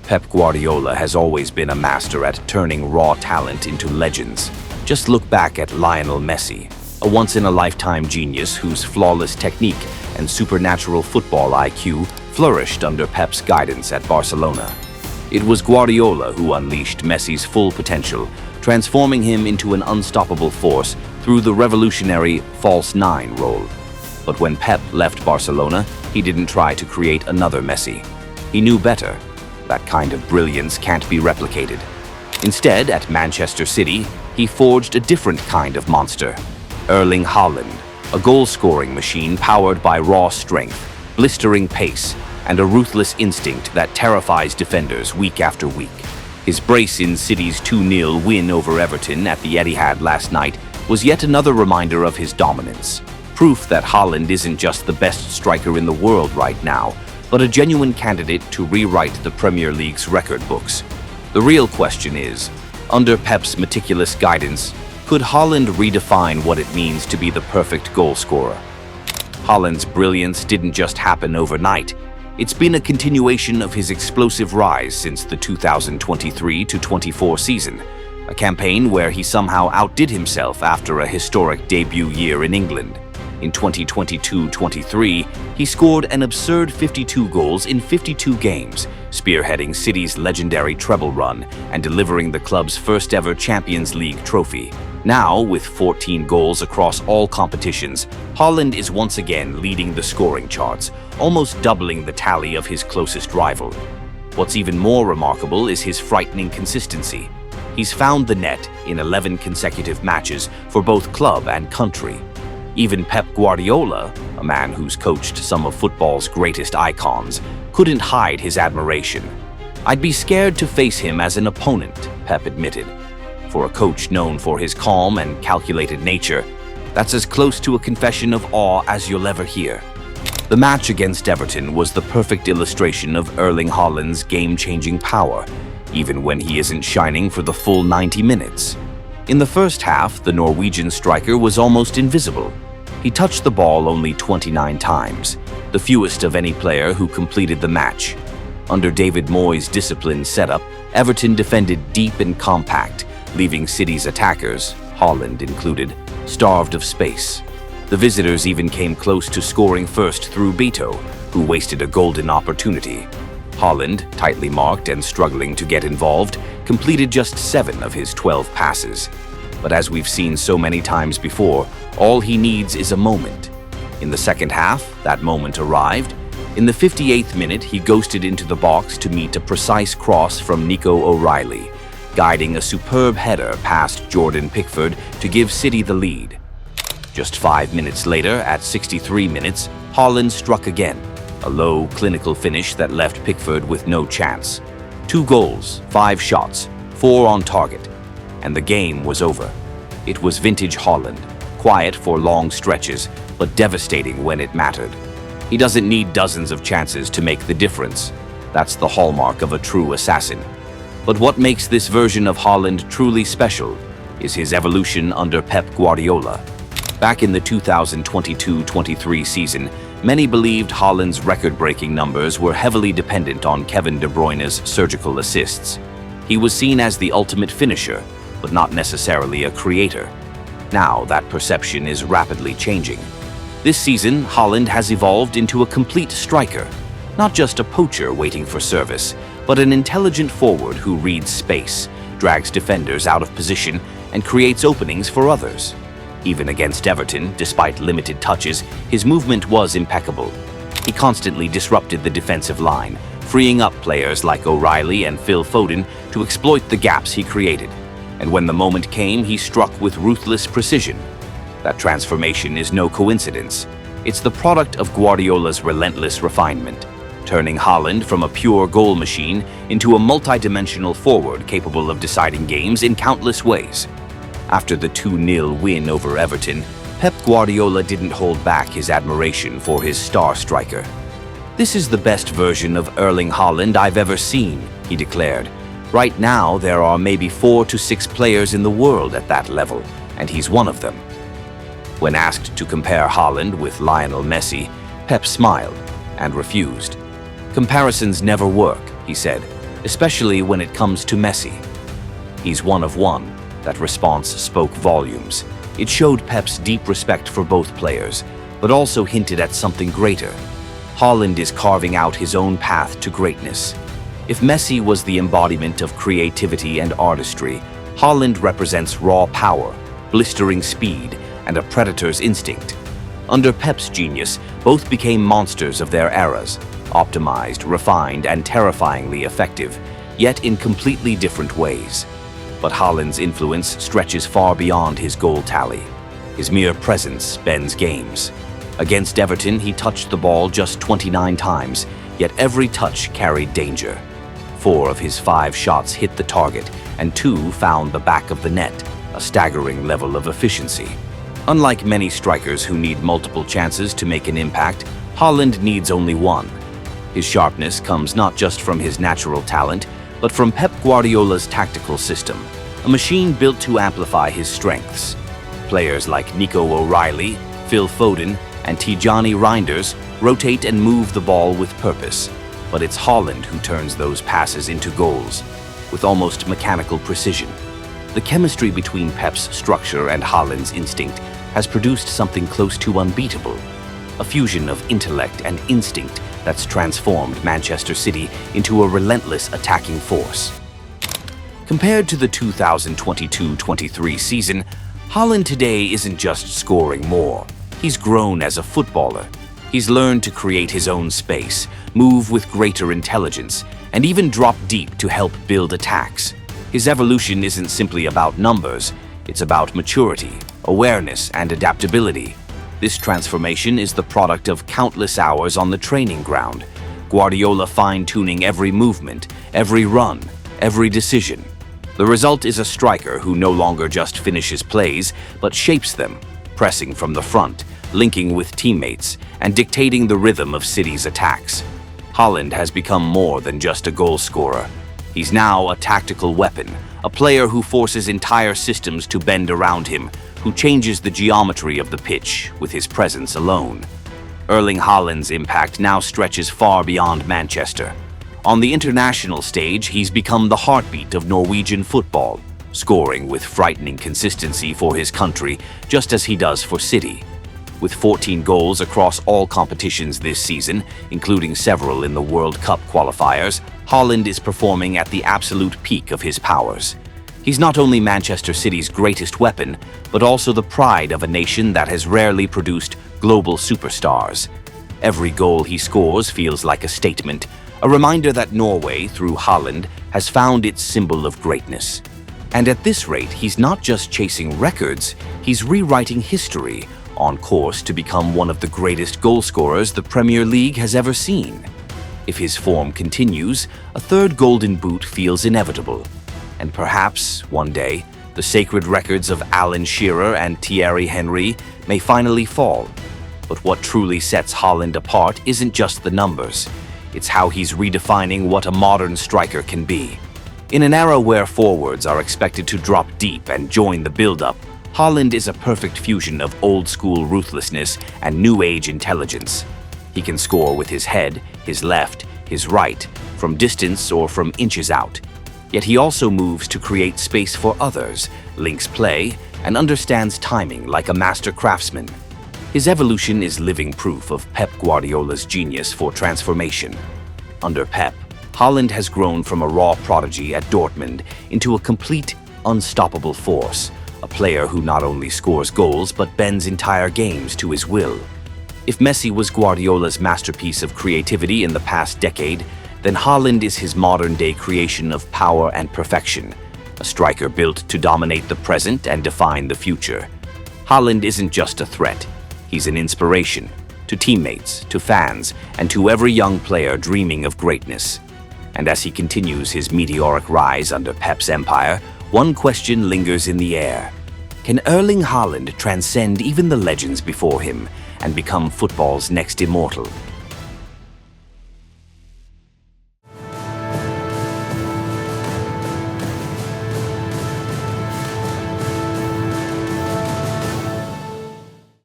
Pep Guardiola has always been a master at turning raw talent into legends. Just look back at Lionel Messi, a once-in-a-lifetime genius whose flawless technique and supernatural football IQ flourished under Pep's guidance at Barcelona. It was Guardiola who unleashed Messi's full potential, transforming him into an unstoppable force through the revolutionary false nine role. But when Pep left Barcelona, he didn't try to create another Messi. He knew better. That kind of brilliance can't be replicated. Instead, at Manchester City, he forged a different kind of monster. Erling Haaland, a goal-scoring machine powered by raw strength, blistering pace, and a ruthless instinct that terrifies defenders week after week. His brace in City's 2-0 win over Everton at the Etihad last night was yet another reminder of his dominance. Proof that Haaland isn't just the best striker in the world right now, but a genuine candidate to rewrite the Premier League's record books. The real question is, under Pep's meticulous guidance, could Haaland redefine what it means to be the perfect goal scorer? Haaland's brilliance didn't just happen overnight. It's been a continuation of his explosive rise since the 2023-24 season, a campaign where he somehow outdid himself after a historic debut year in England. In 2022-23, he scored an absurd 52 goals in 52 games, spearheading City's legendary treble run and delivering the club's first-ever Champions League trophy. Now, with 14 goals across all competitions, Haaland is once again leading the scoring charts, almost doubling the tally of his closest rival. What's even more remarkable is his frightening consistency. He's found the net in 11 consecutive matches for both club and country. Even Pep Guardiola, a man who's coached some of football's greatest icons, couldn't hide his admiration. "I'd be scared to face him as an opponent," Pep admitted. For a coach known for his calm and calculated nature, that's as close to a confession of awe as you'll ever hear. The match against Everton was the perfect illustration of Erling Haaland's game-changing power, even when he isn't shining for the full 90 minutes. In the first half, the Norwegian striker was almost invisible. He touched the ball only 29 times, the fewest of any player who completed the match. Under David Moyes' disciplined setup, Everton defended deep and compact, leaving City's attackers, Haaland included, starved of space. The visitors even came close to scoring first through Beto, who wasted a golden opportunity. Haaland, tightly marked and struggling to get involved, completed just 7 of his 12 passes. But as we've seen so many times before, all he needs is a moment. In the second half, that moment arrived. In the 58th minute, he ghosted into the box to meet a precise cross from Nico O'Reilly, guiding a superb header past Jordan Pickford to give City the lead. Just 5 minutes later, at 63 minutes, Haaland struck again, a low, clinical finish that left Pickford with no chance. 2 goals, 5 shots, 4 on target, and the game was over. It was vintage Haaland, quiet for long stretches, but devastating when it mattered. He doesn't need dozens of chances to make the difference. That's the hallmark of a true assassin. But what makes this version of Haaland truly special is his evolution under Pep Guardiola. Back in the 2022-23 season, many believed Haaland's record-breaking numbers were heavily dependent on Kevin De Bruyne's surgical assists. He was seen as the ultimate finisher, but not necessarily a creator. Now that perception is rapidly changing. This season, Haaland has evolved into a complete striker, not just a poacher waiting for service, but an intelligent forward who reads space, drags defenders out of position, and creates openings for others. Even against Everton, despite limited touches, his movement was impeccable. He constantly disrupted the defensive line, freeing up players like O'Reilly and Phil Foden to exploit the gaps he created. And when the moment came, he struck with ruthless precision. That transformation is no coincidence. It's the product of Guardiola's relentless refinement, turning Haaland from a pure goal machine into a multidimensional forward capable of deciding games in countless ways. After the 2-0 win over Everton, Pep Guardiola didn't hold back his admiration for his star striker. "This is the best version of Erling Haaland I've ever seen," he declared. "Right now, there are maybe 4 to 6 players in the world at that level, and he's one of them." When asked to compare Haaland with Lionel Messi, Pep smiled and refused. "Comparisons never work," he said, especially when it comes to Messi. He's one of one. That response spoke volumes. It showed Pep's deep respect for both players, but also hinted at something greater. Haaland is carving out his own path to greatness. If Messi was the embodiment of creativity and artistry, Haaland represents raw power, blistering speed, and a predator's instinct. Under Pep's genius, both became monsters of their eras, optimized, refined, and terrifyingly effective, yet in completely different ways. But Haaland's influence stretches far beyond his goal tally. His mere presence bends games. Against Everton, he touched the ball just 29 times, yet every touch carried danger. 4 of his 5 shots hit the target, and 2 found the back of the net, a staggering level of efficiency. Unlike many strikers who need multiple chances to make an impact, Haaland needs only one. His sharpness comes not just from his natural talent, but from Pep Guardiola's tactical system, a machine built to amplify his strengths. Players like Nico O'Reilly, Phil Foden, and Tijani Reinders rotate and move the ball with purpose, but it's Haaland who turns those passes into goals, with almost mechanical precision. The chemistry between Pep's structure and Haaland's instinct has produced something close to unbeatable, a fusion of intellect and instinct that's transformed Manchester City into a relentless attacking force. Compared to the 2022-23 season, Haaland today isn't just scoring more. He's grown as a footballer. He's learned to create his own space, move with greater intelligence, and even drop deep to help build attacks. His evolution isn't simply about numbers, it's about maturity, awareness, and adaptability. This transformation is the product of countless hours on the training ground, Guardiola fine-tuning every movement, every run, every decision. The result is a striker who no longer just finishes plays, but shapes them, pressing from the front, linking with teammates, and dictating the rhythm of City's attacks. Haaland has become more than just a goal scorer. He's now a tactical weapon, a player who forces entire systems to bend around him, who changes the geometry of the pitch with his presence alone. Erling Haaland's impact now stretches far beyond Manchester. On the international stage, he's become the heartbeat of Norwegian football, scoring with frightening consistency for his country, just as he does for City. With 14 goals across all competitions this season, including several in the World Cup qualifiers, Haaland is performing at the absolute peak of his powers. He's not only Manchester City's greatest weapon, but also the pride of a nation that has rarely produced global superstars. Every goal he scores feels like a statement, a reminder that Norway, through Haaland, has found its symbol of greatness. And at this rate, he's not just chasing records, he's rewriting history, on course to become one of the greatest goal scorers the Premier League has ever seen. If his form continues, a third Golden Boot feels inevitable. And perhaps, one day, the sacred records of Alan Shearer and Thierry Henry may finally fall. But what truly sets Haaland apart isn't just the numbers. It's how he's redefining what a modern striker can be. In an era where forwards are expected to drop deep and join the build-up, Haaland is a perfect fusion of old-school ruthlessness and new-age intelligence. He can score with his head, his left, his right, from distance or from inches out. Yet he also moves to create space for others, links play, and understands timing like a master craftsman. His evolution is living proof of Pep Guardiola's genius for transformation. Under Pep, Haaland has grown from a raw prodigy at Dortmund into a complete, unstoppable force, a player who not only scores goals but bends entire games to his will. If Messi was Guardiola's masterpiece of creativity in the past decade, then Haaland is his modern-day creation of power and perfection, a striker built to dominate the present and define the future. Haaland isn't just a threat, he's an inspiration to teammates, to fans, and to every young player dreaming of greatness. And as he continues his meteoric rise under Pep's empire, one question lingers in the air. Can Erling Haaland transcend even the legends before him and become football's next immortal?